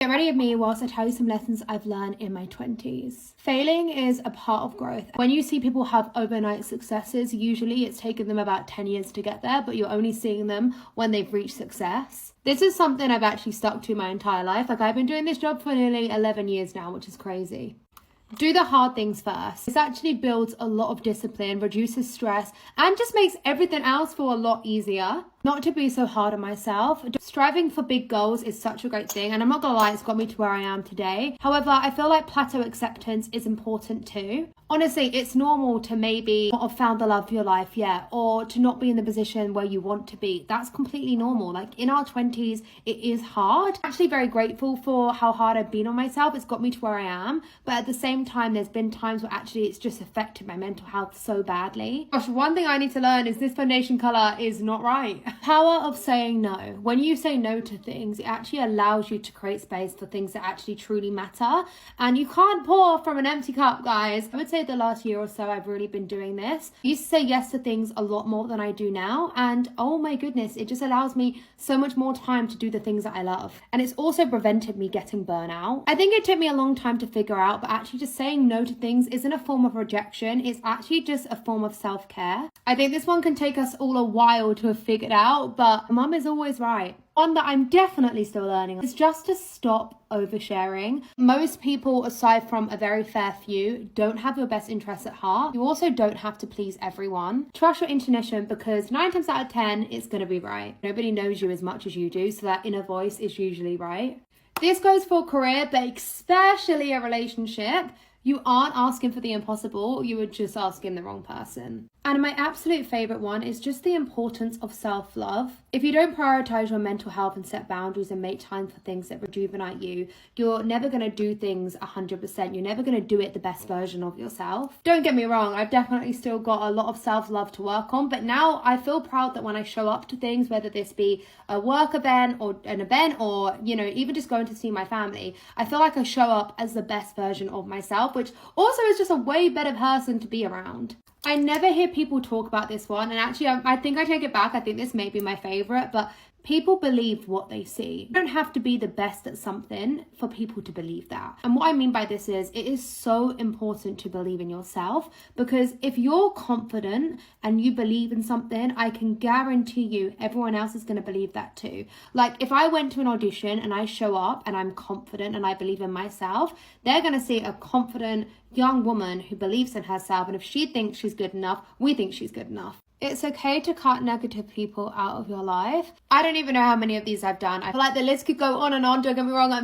Get ready with me whilst I tell you some lessons I've learned in my 20s. Failing is a part of growth. When you see people have overnight successes, usually it's taken them about 10 years to get there, but you're only seeing them when they've reached success. This is something I've actually stuck to my entire life. Like, I've been doing this job for nearly 11 years now, which is crazy. Do the hard things first. This actually builds a lot of discipline, reduces stress, and just makes everything else feel a lot easier. Not to be so hard on myself. Striving for big goals is such a great thing, and I'm not gonna lie, it's got me to where I am today. However, I feel like plateau acceptance is important too. Honestly, it's normal to maybe not have found the love of your life yet, or to not be in the position where you want to be. That's completely normal. Like, in our 20s, it is hard. I'm actually very grateful for how hard I've been on myself. It's got me to where I am. But at the same time, there's been times where actually it's just affected my mental health so badly. Gosh, one thing I need to learn is this foundation color is not right. Power of saying no. When you say no to things, it actually allows you to create space for things that actually truly matter. And you can't pour from an empty cup, guys. I would say the last year or so I've really been doing this. I used to say yes to things a lot more than I do now, and oh my goodness, it just allows me so much more time to do the things that I love. And it's also prevented me getting burnout. I think it took me a long time to figure out, but actually just saying no to things isn't a form of rejection. It's actually just a form of self-care. I think this one can take us all a while to have figured out, but mum is always right. One that I'm definitely still learning is just to stop oversharing. Most people, aside from a very fair few, don't have your best interests at heart. You also don't have to please everyone. Trust your intuition, because 9 times out of 10, it's going to be right. Nobody knows you as much as you do, so that inner voice is usually right. This goes for career, but especially a relationship. You aren't asking for the impossible, you are just asking the wrong person. And my absolute favorite one is just the importance of self-love. If you don't prioritize your mental health and set boundaries and make time for things that rejuvenate you, you're never going to do things 100%. You're never going to do it the best version of yourself. Don't get me wrong, I've definitely still got a lot of self-love to work on, but now I feel proud that when I show up to things, whether this be a work event or an event, or, you know, even just going to see my family, I feel like I show up as the best version of myself, which also is just a way better person to be around. I never hear people talk about this one, and actually I think I take it back. I think this may be my favorite, but people believe what they see. You don't have to be the best at something for people to believe that. And what I mean by this is, it is so important to believe in yourself, because if you're confident and you believe in something, I can guarantee you everyone else is going to believe that too. Like, if I went to an audition and I show up and I'm confident and I believe in myself, they're going to see a confident young woman who believes in herself, and if she thinks she's good enough, we think she's good enough. It's okay to cut negative people out of your life. I don't even know how many of these I've done. I feel like the list could go on and on. Don't get me wrong, I'm